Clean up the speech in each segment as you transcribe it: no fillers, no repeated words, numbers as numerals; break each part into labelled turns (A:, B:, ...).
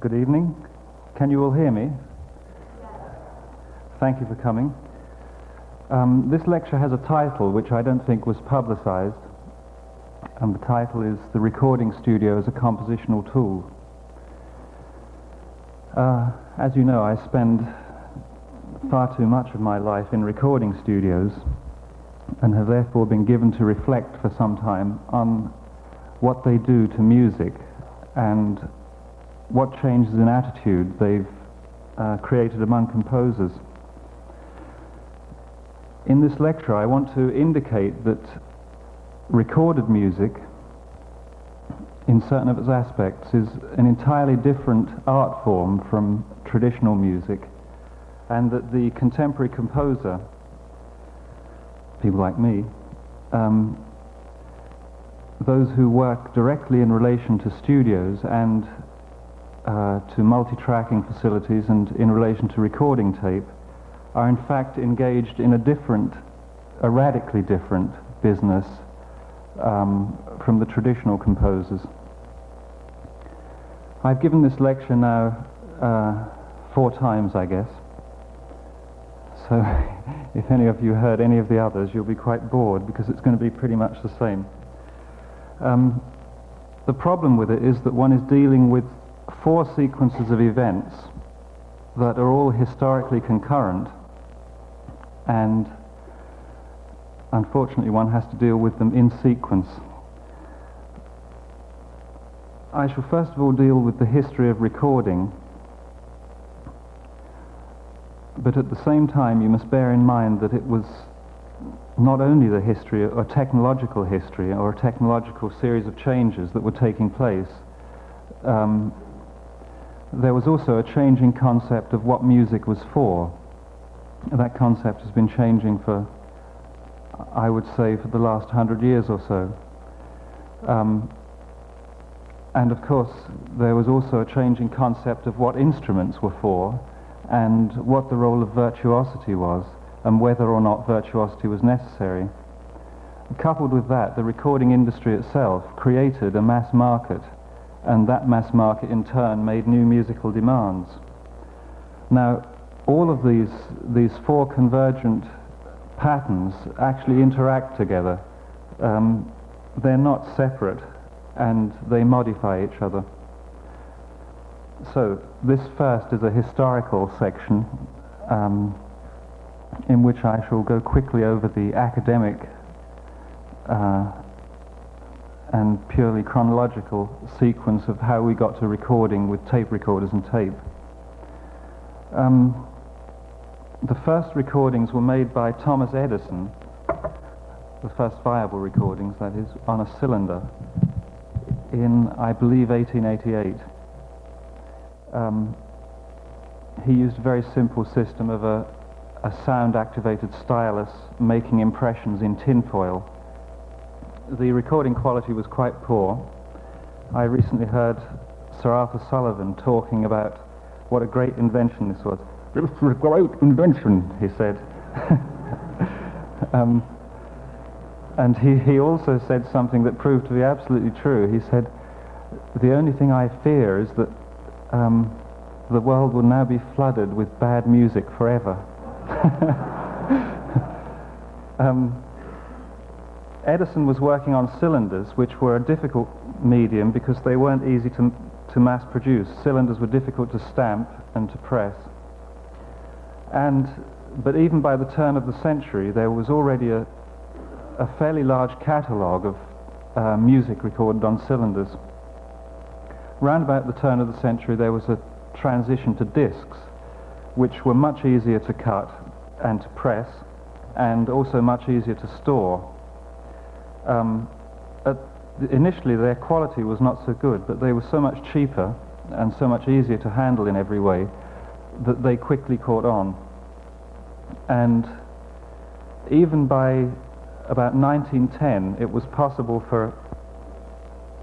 A: Good evening. Can you all hear me? Thank you for coming. This lecture has a title which I don't think was publicized, and the title is The Recording Studio as a Compositional Tool. As you know, I spend far too much of my life in recording studios and have therefore been given to reflect for some time on what they do to music and what changes in attitude they've created among composers. In this lecture, I want to indicate that recorded music, in certain of its aspects, is an entirely different art form from traditional music, and that the contemporary composer, people like me, those who work directly in relation to studios and to multi-tracking facilities and in relation to recording tape, are in fact engaged in a radically different business from the traditional composers. I've given this lecture now 4 times, I guess, so if any of you heard any of the others, you'll be quite bored because it's going to be pretty much the same. The problem with it is that one is dealing with 4 sequences of events that are all historically concurrent, and unfortunately one has to deal with them in sequence. I shall first of all deal with the history of recording, but at the same time you must bear in mind that it was not only the history, or technological history, or a technological series of changes that were taking place. There was also a changing concept of what music was for. That concept has been changing for, I would say, for the last 100 years or so. And of course, there was also a changing concept of what instruments were for, and what the role of virtuosity was, and whether or not virtuosity was necessary. Coupled with that, the recording industry itself created a mass market, and that mass market in turn made new musical demands. Now, all of these 4 convergent patterns actually interact together. They're not separate, and they modify each other. So this first is a historical section in which I shall go quickly over the academic and purely chronological sequence of how we got to recording with tape recorders and tape. The first recordings were made by Thomas Edison, the first viable recordings, that is, on a cylinder in, I believe, 1888. He used a very simple system of a sound-activated stylus making impressions in tinfoil. The recording quality was quite poor. I recently heard Sir Arthur Sullivan talking about what a great invention this was. "This is a great invention," he said. And he also said something that proved to be absolutely true. He said, "The only thing I fear is that the world will now be flooded with bad music forever." Edison was working on cylinders, which were a difficult medium because they weren't easy to mass produce. Cylinders were difficult to stamp and to press. But even by the turn of the century, there was already a fairly large catalogue of music recorded on cylinders. Round about the turn of the century, there was a transition to discs, which were much easier to cut and to press, and also much easier to store. Initially, their quality was not so good, but they were so much cheaper and so much easier to handle in every way that they quickly caught on. And even by about 1910, it was possible for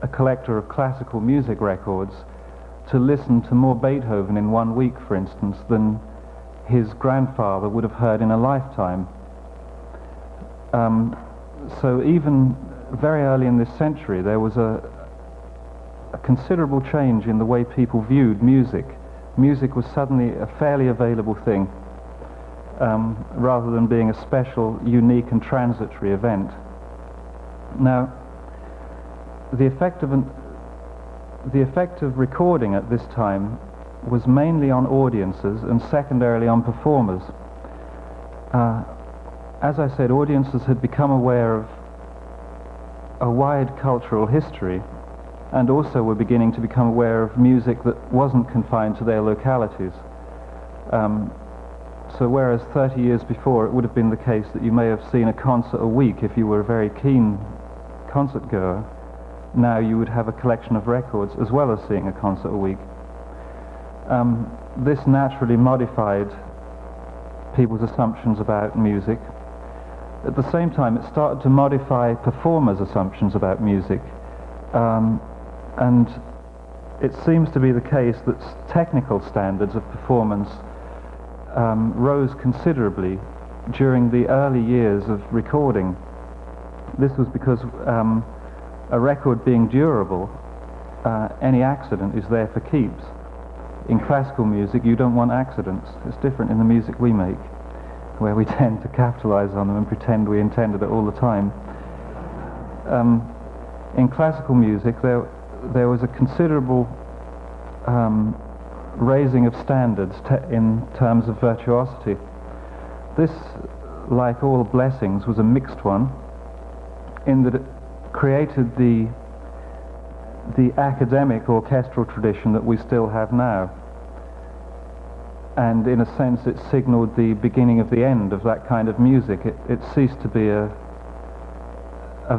A: a collector of classical music records to listen to more Beethoven in 1 week, for instance, than his grandfather would have heard in a lifetime. So even very early in this century, there was a considerable change in the way people viewed music. Music was suddenly a fairly available thing, rather than being a special, unique and transitory event. Now, the effect of recording at this time was mainly on audiences and secondarily on performers. As I said, audiences had become aware of a wide cultural history and also were beginning to become aware of music that wasn't confined to their localities. So whereas 30 years before it would have been the case that you may have seen a concert a week if you were a very keen concert goer, now you would have a collection of records as well as seeing a concert a week. This naturally modified people's assumptions about music. At the same time, it started to modify performers' assumptions about music. And it seems to be the case that technical standards of performance rose considerably during the early years of recording. This was because a record being durable, any accident is there for keeps. In classical music, you don't want accidents. It's different in the music we make, where we tend to capitalize on them and pretend we intended it all the time. In classical music, there was a considerable raising of standards in terms of virtuosity. This, like all blessings, was a mixed one, in that it created the academic orchestral tradition that we still have now. And in a sense it signaled the beginning of the end of that kind of music. It ceased to be a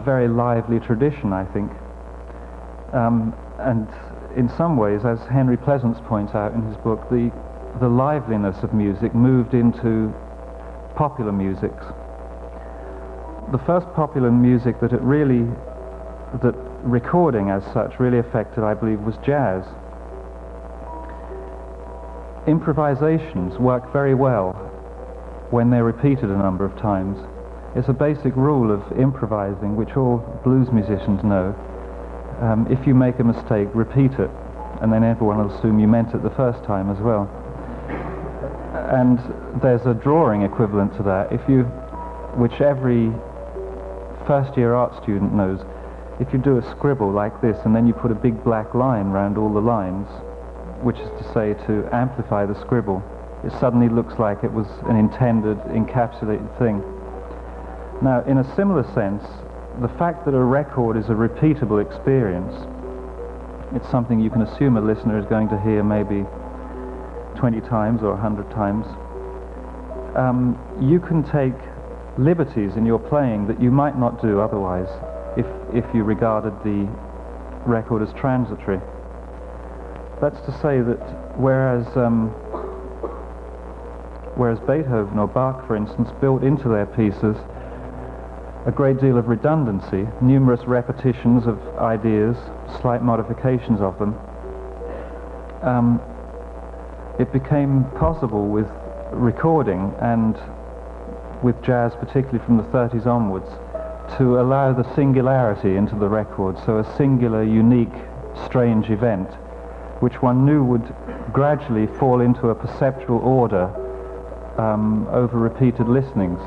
A: very lively tradition, I think. And in some ways, as Henry Pleasance points out in his book, the liveliness of music moved into popular musics. The first popular music that recording as such really affected, I believe, was jazz. Improvisations work very well when they're repeated a number of times. It's a basic rule of improvising, which all blues musicians know. If you make a mistake, repeat it, and then everyone will assume you meant it the first time as well. And there's a drawing equivalent to that, which every first-year art student knows. If you do a scribble like this, and then you put a big black line around all the lines, which is to say to amplify the scribble, it suddenly looks like it was an intended, encapsulated thing. Now, in a similar sense, the fact that a record is a repeatable experience, it's something you can assume a listener is going to hear maybe 20 times or 100 times. You can take liberties in your playing that you might not do otherwise if you regarded the record as transitory. That's to say that whereas Beethoven or Bach, for instance, built into their pieces a great deal of redundancy, numerous repetitions of ideas, slight modifications of them, it became possible with recording and with jazz, particularly from the 30s onwards, to allow the singularity into the record, so a singular, unique, strange event, which one knew would gradually fall into a perceptual order over repeated listenings.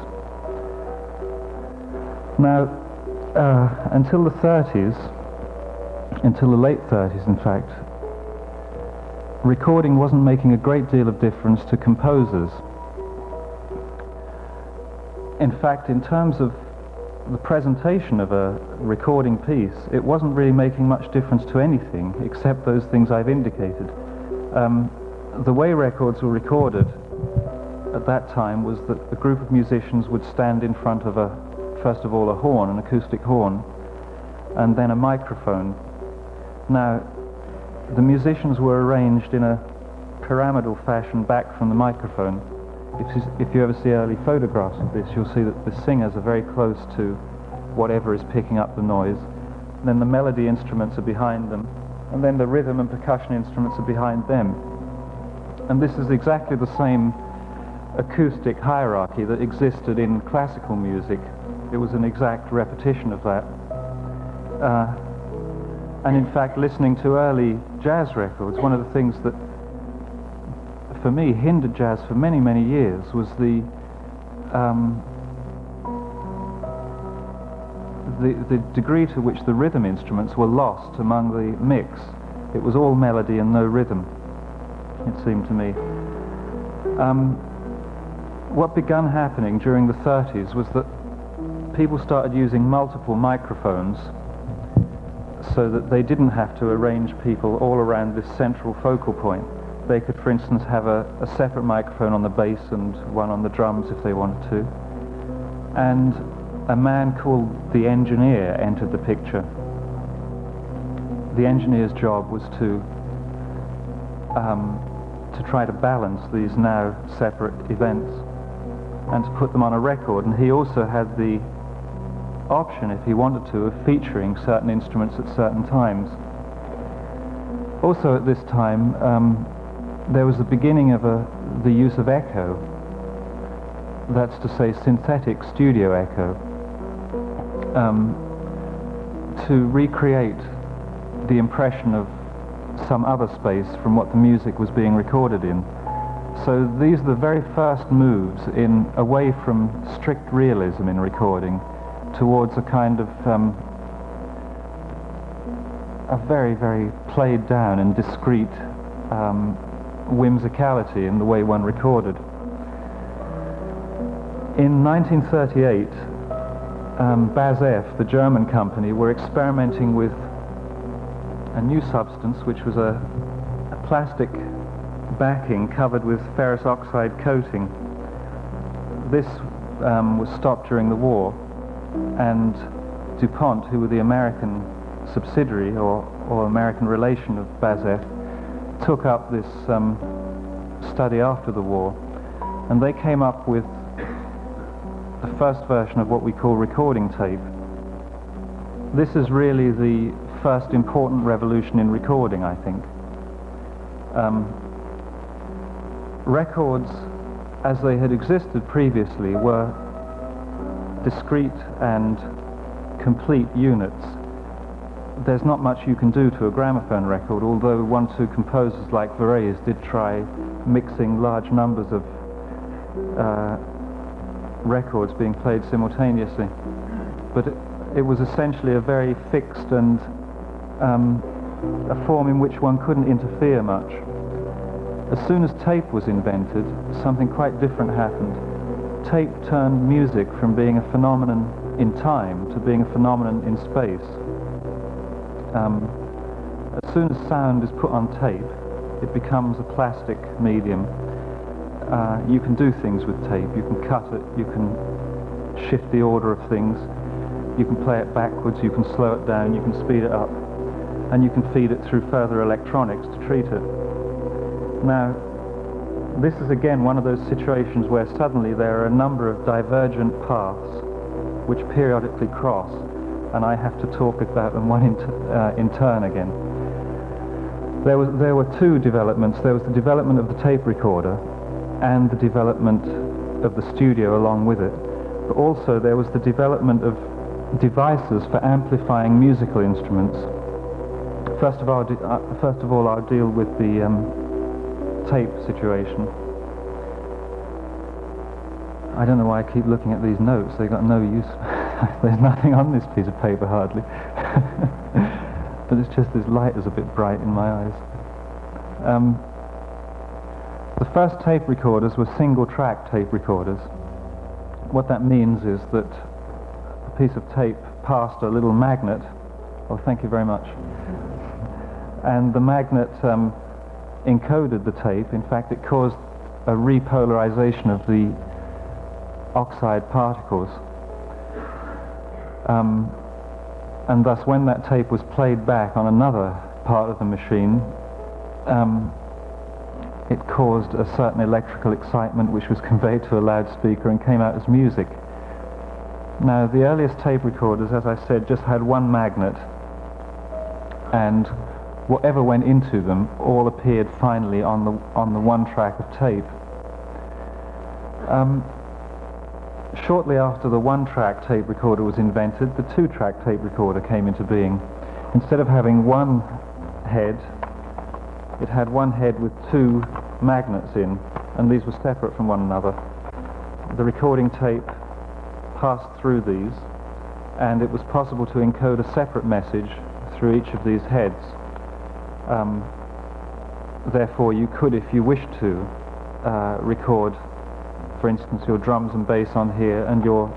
A: Now, until the 30s, until the late 30s in fact, recording wasn't making a great deal of difference to composers. In fact, in terms of the presentation of a recording piece, it wasn't really making much difference to anything except those things I've indicated. The way records were recorded at that time was that a group of musicians would stand in front of first of all a horn, an acoustic horn, and then a microphone. Now, the musicians were arranged in a pyramidal fashion back from the microphone. If you ever see early photographs of this, you'll see that the singers are very close to whatever is picking up the noise. And then the melody instruments are behind them, and then the rhythm and percussion instruments are behind them. And this is exactly the same acoustic hierarchy that existed in classical music. It was an exact repetition of that. And in fact, listening to early jazz records, one of the things that, for me, hindered jazz for many, many years was the degree to which the rhythm instruments were lost among the mix. It was all melody and no rhythm, it seemed to me. What began happening during the 30s was that people started using multiple microphones so that they didn't have to arrange people all around this central focal point. They could, for instance, have a separate microphone on the bass and one on the drums if they wanted to. And a man called the engineer entered the picture. The engineer's job was to try to balance these now separate events and to put them on a record. And he also had the option, if he wanted to, of featuring certain instruments at certain times. Also at this time, there was the beginning of the use of echo, that's to say synthetic studio echo, to recreate the impression of some other space from what the music was being recorded in. So these are the very first moves away from strict realism in recording towards a kind of a very, very played down and discreet whimsicality in the way one recorded. In 1938, BASF, the German company, were experimenting with a new substance which was a plastic backing covered with ferrous oxide coating. This was stopped during the war, and DuPont, who were the American subsidiary or American relation of BASF, took up this study after the war, and they came up with the first version of what we call recording tape. This is really the first important revolution in recording, I think. Records, as they had existed previously, were discrete and complete units. There's not much you can do to a gramophone record, although one or two composers like Varese did try mixing large numbers of records being played simultaneously. But it was essentially a very fixed and a form in which one couldn't interfere much. As soon as tape was invented, something quite different happened. Tape turned music from being a phenomenon in time to being a phenomenon in space. As soon as sound is put on tape, it becomes a plastic medium. You can do things with tape. You can cut it, you can shift the order of things, you can play it backwards, you can slow it down, you can speed it up, and you can feed it through further electronics to treat it. Now, this is again one of those situations where suddenly there are a number of divergent paths which periodically cross, and I have to talk about them one in turn again. There were two developments. There was the development of the tape recorder and the development of the studio along with it. But also there was the development of devices for amplifying musical instruments. First of all, I'll deal with the tape situation. I don't know why I keep looking at these notes. They've got no use. There's nothing on this piece of paper hardly. But it's just this light is a bit bright in my eyes. The first tape recorders were single-track tape recorders. What that means is that a piece of tape passed a little magnet. Oh, thank you very much. And the magnet encoded the tape. In fact, it caused a repolarization of the oxide particles. And thus, when that tape was played back on another part of the machine, it caused a certain electrical excitement which was conveyed to a loudspeaker and came out as music. Now, the earliest tape recorders, as I said, just had one magnet, and whatever went into them all appeared finally on the one track of tape. Shortly after the one-track tape recorder was invented, the two-track tape recorder came into being. instead of having one head, it had one head with two magnets in, and these were separate from one another. The recording tape passed through these, and it was possible to encode a separate message through each of these heads. Therefore, you could, if you wished to, record, for instance, your drums and bass on here and your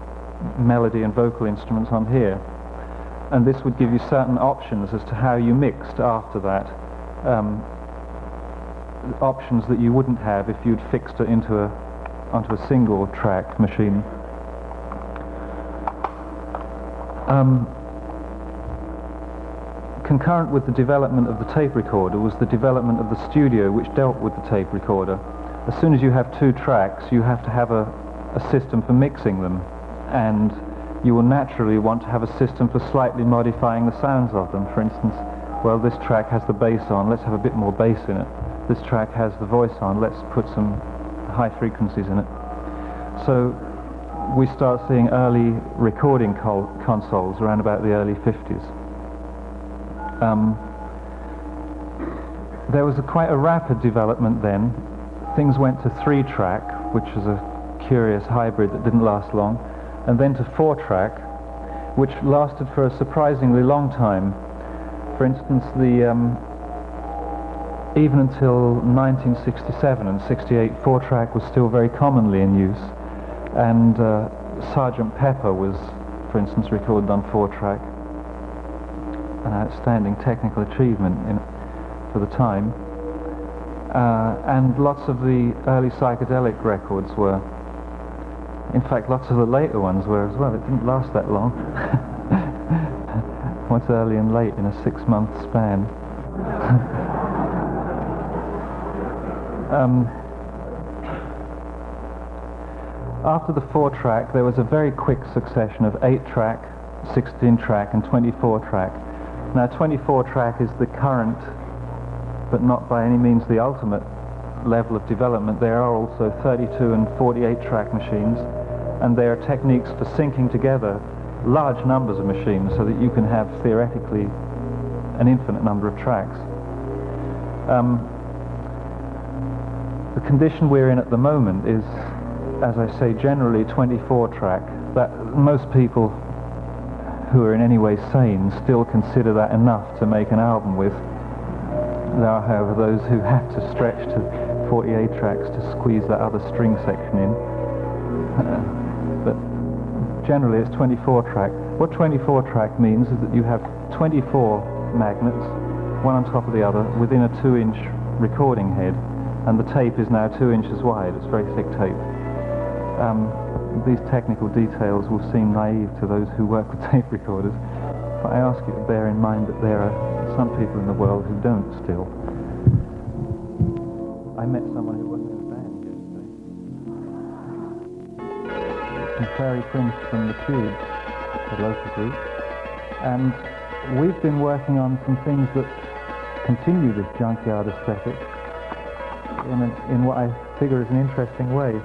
A: melody and vocal instruments on here. And this would give you certain options as to how you mixed after that. Options that you wouldn't have if you'd fixed it onto a single track machine. Concurrent with the development of the tape recorder was the development of the studio, which dealt with the tape recorder. As soon as you have two tracks, you have to have a system for mixing them, and you will naturally want to have a system for slightly modifying the sounds of them. For instance, well, this track has the bass on, let's have a bit more bass in it. This track has the voice on, let's put some high frequencies in it. So we start seeing early recording consoles around about the early 50s. There was quite a rapid development then. Things went to 3-track, which was a curious hybrid that didn't last long, and then to 4-track, which lasted for a surprisingly long time. For instance, even until 1967 and 68, 4-track was still very commonly in use, and Sgt. Pepper was, for instance, recorded on 4-track. An outstanding technical achievement for the time. And lots of the early psychedelic records were, in fact lots of the later ones were as well. It didn't last that long. What's early and late in a 6-month span. After the 4-track there was a very quick succession of 8-track, 16-track and 24-track. Now 24-track is the current, but not by any means the ultimate level of development. There are also 32 and 48-track machines, and there are techniques for syncing together large numbers of machines so that you can have theoretically an infinite number of tracks. The condition we're in at the moment is, as I say, generally 24-track. That most people who are in any way sane still consider that enough to make an album with. There are, however, those who have to stretch to 48 tracks to squeeze that other string section in. But generally it's 24-track. What 24-track means is that you have 24 magnets, one on top of the other, within a 2-inch recording head, and the tape is now 2 inches wide. It's very thick tape. These technical details will seem naive to those who work with tape recorders, but I ask you to bear in mind that there are some people in the world who don't still. I met someone who wasn't in a band yesterday. Some Fairy Prince from the Tube, a local group, and we've been working on some things that continue this junkyard aesthetic in what I figure is an interesting way.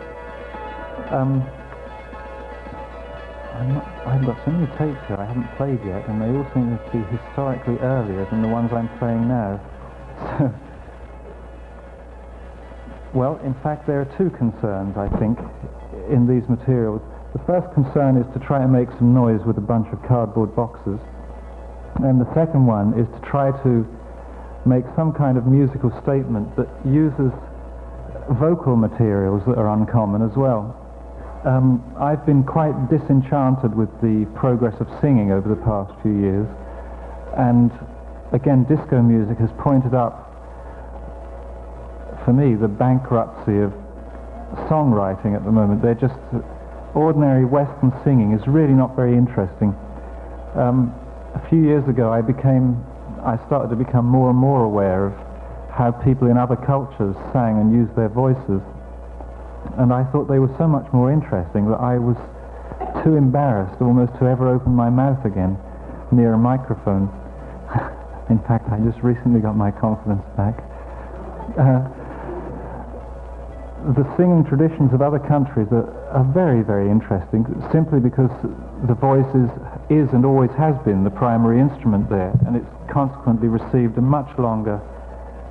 A: I've got so many tapes here I haven't played yet, and they all seem to be historically earlier than the ones I'm playing now. So, well, in fact, there are two concerns, I think, in these materials. The first concern is to try and make some noise with a bunch of cardboard boxes, and the second one is to try to make some kind of musical statement that uses vocal materials that are uncommon as well. I've been quite disenchanted with the progress of singing over the past few years, and again disco music has pointed up for me the bankruptcy of songwriting at the moment. They're just ordinary Western singing is really not very interesting. A few years ago I started to become more and more aware of how people in other cultures sang and used their voices, and I thought they were so much more interesting that I was too embarrassed almost to ever open my mouth again near a microphone. In fact, I just recently got my confidence back. The singing traditions of other countries are very, very interesting, simply because the voices is and always has been the primary instrument there, and it's consequently received a much longer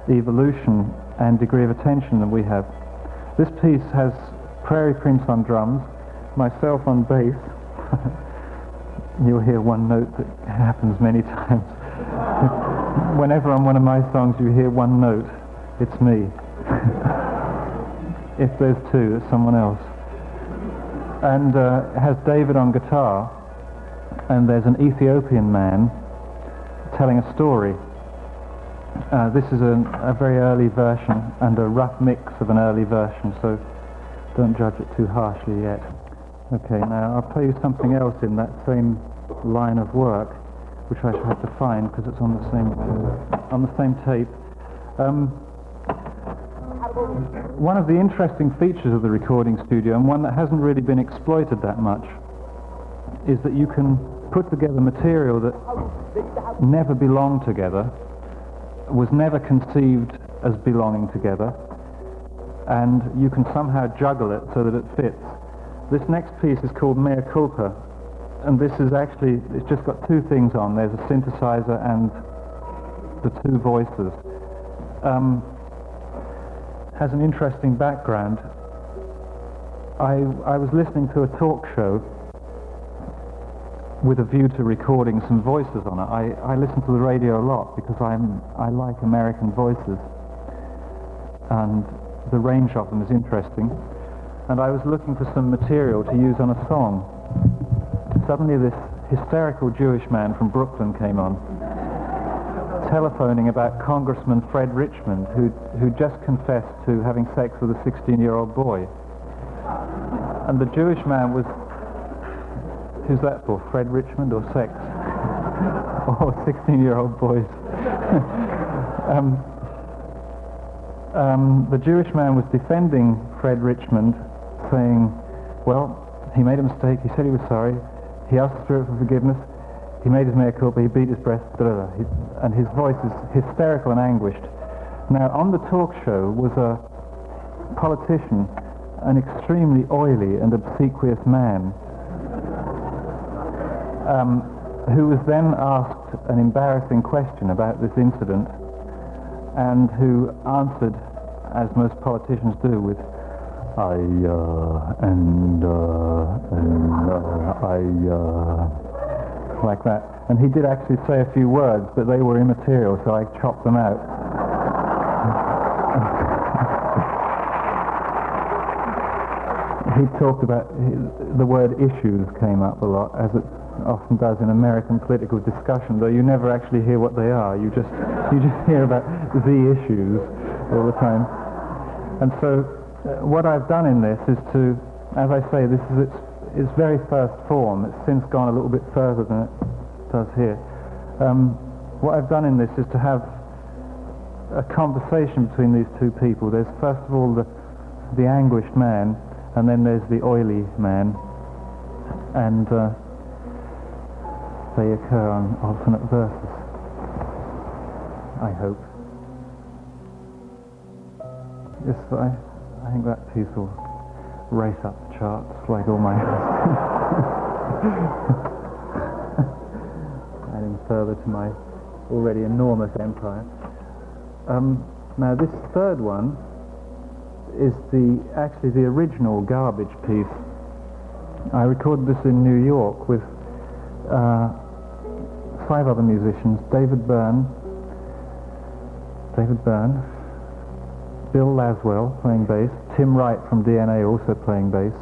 A: evolution and degree of attention than we have. This piece has Prairie Prince on drums, myself on bass. You'll hear one note that happens many times. Whenever on one of my songs you hear one note, it's me. If there's two, it's someone else. And it has David on guitar, and there's an Ethiopian man telling a story. This is a very early version and a rough mix of an early version, so don't judge it too harshly yet. Okay, now I'll play you something else in that same line of work, which I shall have to find because it's on the same tape. One of the interesting features of the recording studio, and one that hasn't really been exploited that much, is that you can put together material that never belonged together, was never conceived as belonging together, and you can somehow juggle it so that it fits. This next piece is called Mea Culpa, and this is actually, it's just got two things on. There's a synthesizer and the two voices. Has an interesting background. I was listening to a talk show with a view to recording some voices on it. I listen to the radio a lot because I like American voices, and the range of them is interesting. And I was looking for some material to use on a song. Suddenly this hysterical Jewish man from Brooklyn came on, telephoning about Congressman Fred Richmond, who just confessed to having sex with a 16-year-old boy. And the Jewish man was, who's that for, Fred Richmond or sex? Or 16-year-old boys? The Jewish man was defending Fred Richmond, saying, well, he made a mistake, he said he was sorry, he asked the Spirit for forgiveness, he made his mea culpa, he beat his breast, and his voice is hysterical and anguished. Now, on the talk show was a politician, an extremely oily and obsequious man, who was then asked an embarrassing question about this incident, and who answered, as most politicians do, with like that. And he did actually say a few words, but they were immaterial, so I chopped them out. He talked about, the word issues came up a lot, as it often does in American political discussion, though you never actually hear what they are. You just hear about the issues all the time. And so what I've done in this is to, as I say, this is its very first form. It's since gone a little bit further than it does here. What I've done in this is to have a conversation between these two people. There's first of all the anguished man, and then there's the oily man, and they occur on alternate verses, I hope. Yes, I think that piece will race up the charts like all my adding further to my already enormous empire. Now this third one is actually the original garbage piece. I recorded this in New York with 5 other musicians: David Byrne, Bill Laswell playing bass, Tim Wright from DNA also playing bass,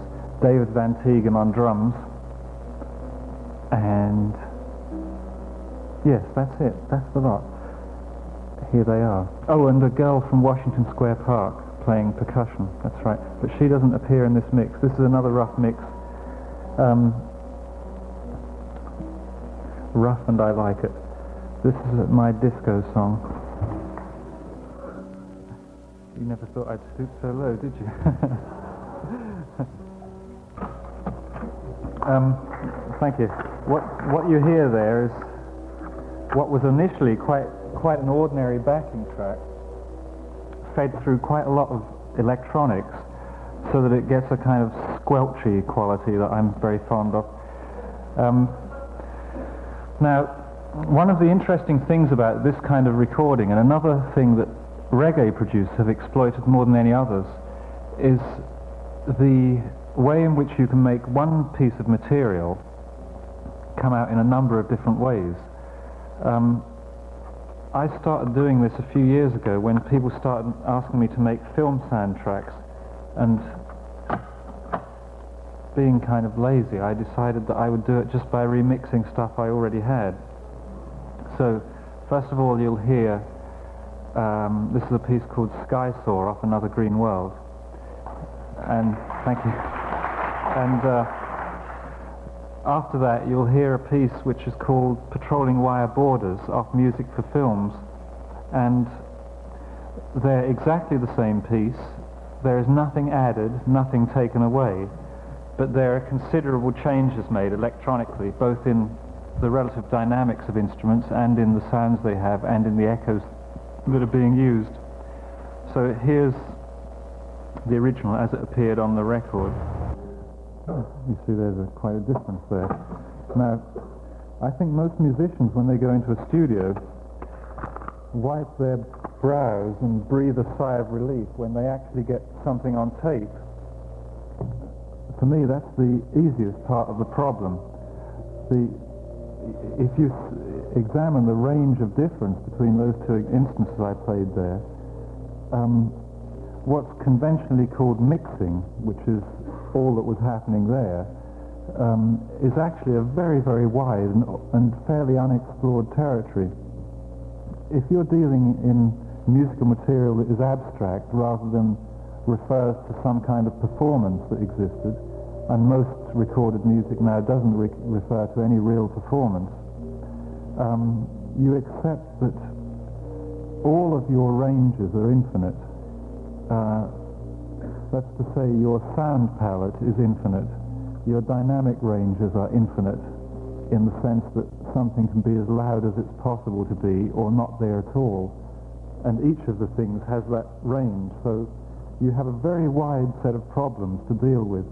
A: David Van Teegem on drums, and yes, that's it, that's the lot. Here they are. Oh, and a girl from Washington Square Park playing percussion, that's right, but she doesn't appear in this mix. This is another rough mix. Rough, and I like it. This is my disco song. You never thought I'd stoop so low, did you? Thank you. What you hear there is what was initially quite an ordinary backing track, fed through quite a lot of electronics, so that it gets a kind of squelchy quality that I'm very fond of. Now, one of the interesting things about this kind of recording, and another thing that reggae producers have exploited more than any others, is the way in which you can make one piece of material come out in a number of different ways. I started doing this a few years ago when people started asking me to make film soundtracks, and being kind of lazy, I decided that I would do it just by remixing stuff I already had. So, first of all, you'll hear, this is a piece called Sky Soar off Another Green World. And, thank you. And after that, you'll hear a piece which is called Patrolling Wire Borders off Music for Films. And they're exactly the same piece. There is nothing added, nothing taken away. But there are considerable changes made electronically, both in the relative dynamics of instruments and in the sounds they have and in the echoes that are being used. So here's the original as it appeared on the record. You see there's quite a difference there. Now, I think most musicians, when they go into a studio, wipe their brows and breathe a sigh of relief when they actually get something on tape. For me, that's the easiest part of the problem. If you examine the range of difference between those two instances I played there, what's conventionally called mixing, which is all that was happening there, is actually a very, very wide and fairly unexplored territory. If you're dealing in musical material that is abstract rather than refers to some kind of performance that existed, and most recorded music now doesn't refer to any real performance, you accept that all of your ranges are infinite. That's to say, your sound palette is infinite. Your dynamic ranges are infinite in the sense that something can be as loud as it's possible to be or not there at all. And each of the things has that range. So you have a very wide set of problems to deal with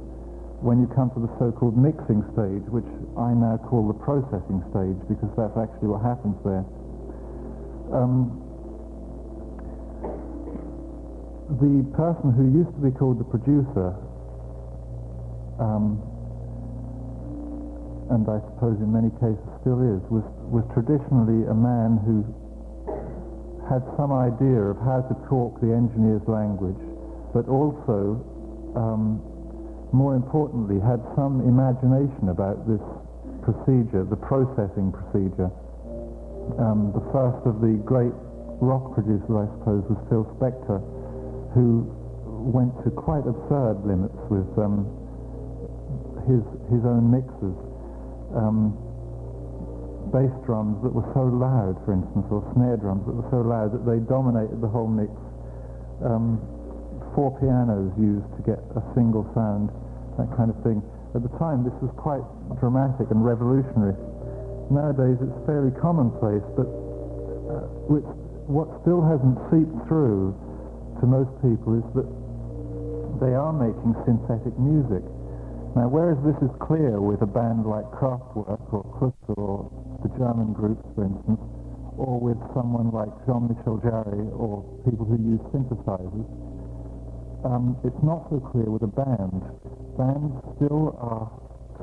A: when you come to the so-called mixing stage, which I now call the processing stage, because that's actually what happens there. The person who used to be called the producer, and I suppose in many cases still is, was traditionally a man who had some idea of how to talk the engineer's language, but also more importantly, had some imagination about this procedure, the processing procedure. The first of the great rock producers, I suppose, was Phil Spector, who went to quite absurd limits with his own mixers. Bass drums that were so loud, for instance, or snare drums that were so loud that they dominated the whole mix. 4 pianos used to get a single sound, that kind of thing. At the time, this was quite dramatic and revolutionary. Nowadays, it's fairly commonplace, but what still hasn't seeped through to most people is that they are making synthetic music. Now, whereas this is clear with a band like Kraftwerk or Kuster or the German groups, for instance, or with someone like Jean-Michel Jarre or people who use synthesizers, it's not so clear with a band. Bands still are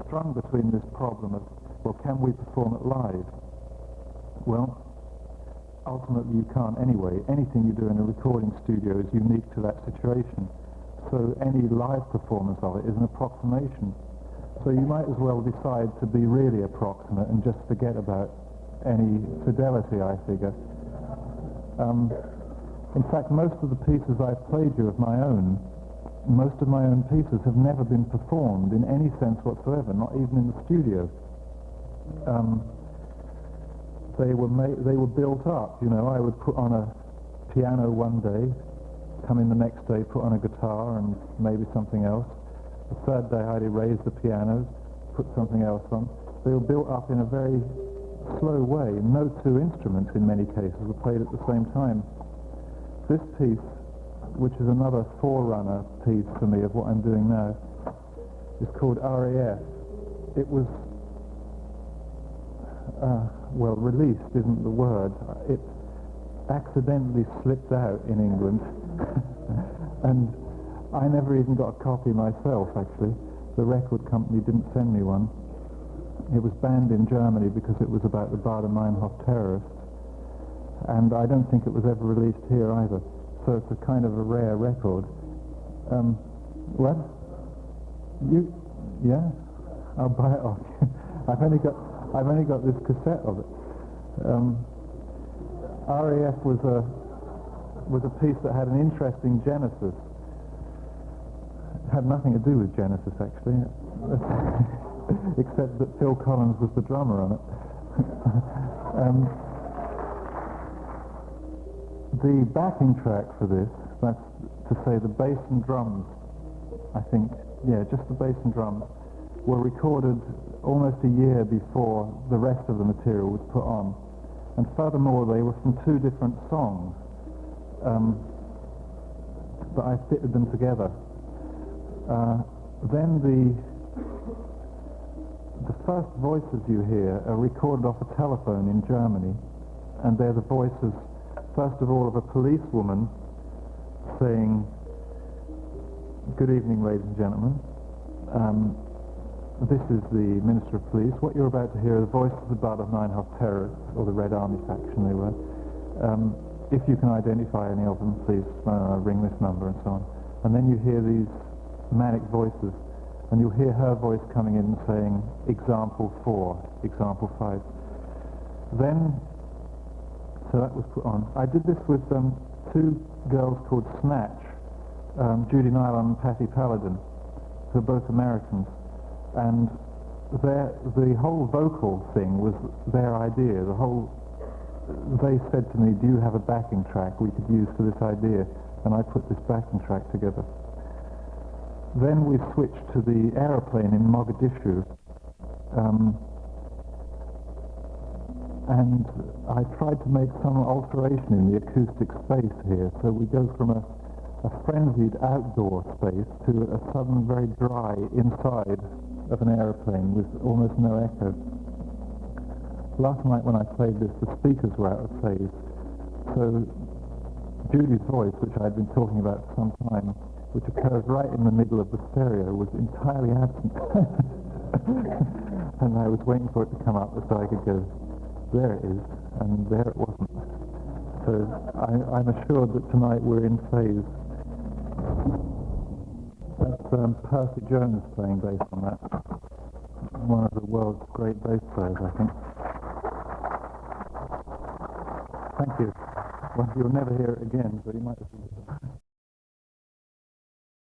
A: strung between this problem of, well, can we perform it live? Well, ultimately you can't anyway. Anything you do in a recording studio is unique to that situation. So any live performance of it is an approximation. So you might as well decide to be really approximate and just forget about any fidelity, I figure. In fact, most of the pieces I've played you of my own, most of my own pieces have never been performed in any sense whatsoever, not even in the studio. They were built up, you know. I would put on a piano one day, come in the next day, put on a guitar and maybe something else. The third day I'd erase the pianos, put something else on. They were built up in a very slow way. No two instruments in many cases were played at the same time. This piece, which is another forerunner piece for me of what I'm doing now, is called RAF. It was well, released isn't the word. It accidentally slipped out in England, and I never even got a copy myself, actually. The record company didn't send me one. It was banned in Germany because it was about the Baader-Meinhof terrorists, and I don't think it was ever released here either. So it's a kind of a rare record. What? You? Yeah? I'll buy it off you. I've only got this cassette of it. RAF was a piece that had an interesting genesis. It had nothing to do with Genesis, actually, except that Phil Collins was the drummer on it. The backing track for this, that's to say the bass and drums, I think, yeah, just the bass and drums, were recorded almost a year before the rest of the material was put on. And furthermore, they were from two different songs, but I fitted them together. Then the first voices you hear are recorded off a telephone in Germany, and they're the voices, first of all, of a policewoman saying, "Good evening, ladies and gentlemen. This is the Minister of Police. What you're about to hear are the voices of the Baader-Meinhof terrorists, or the Red Army faction they were. If you can identify any of them, please ring this number," and so on. And then you hear these manic voices, and you'll hear her voice coming in and saying, "Example 4, example 5. Then, so that was put on. I did this with two girls called Snatch, Judy Nylon and Patty Paladin, who are both Americans. And the whole vocal thing was their idea. They said to me, "Do you have a backing track we could use for this idea?" And I put this backing track together. Then we switched to the aeroplane in Mogadishu, and I tried to make some alteration in the acoustic space here. So we go from a frenzied outdoor space to a sudden very dry inside of an aeroplane with almost no echo. Last night when I played this, the speakers were out of phase. So Judy's voice, which I'd been talking about for some time, which occurs right in the middle of the stereo, was entirely absent. And I was waiting for it to come up so I could go, "There it is," and there it wasn't. So I'm assured that tonight we're in phase. That's Percy Jones playing bass on that. One of the world's great bass players, I think. Thank you. Well, you'll never hear it again, but you might have seen it.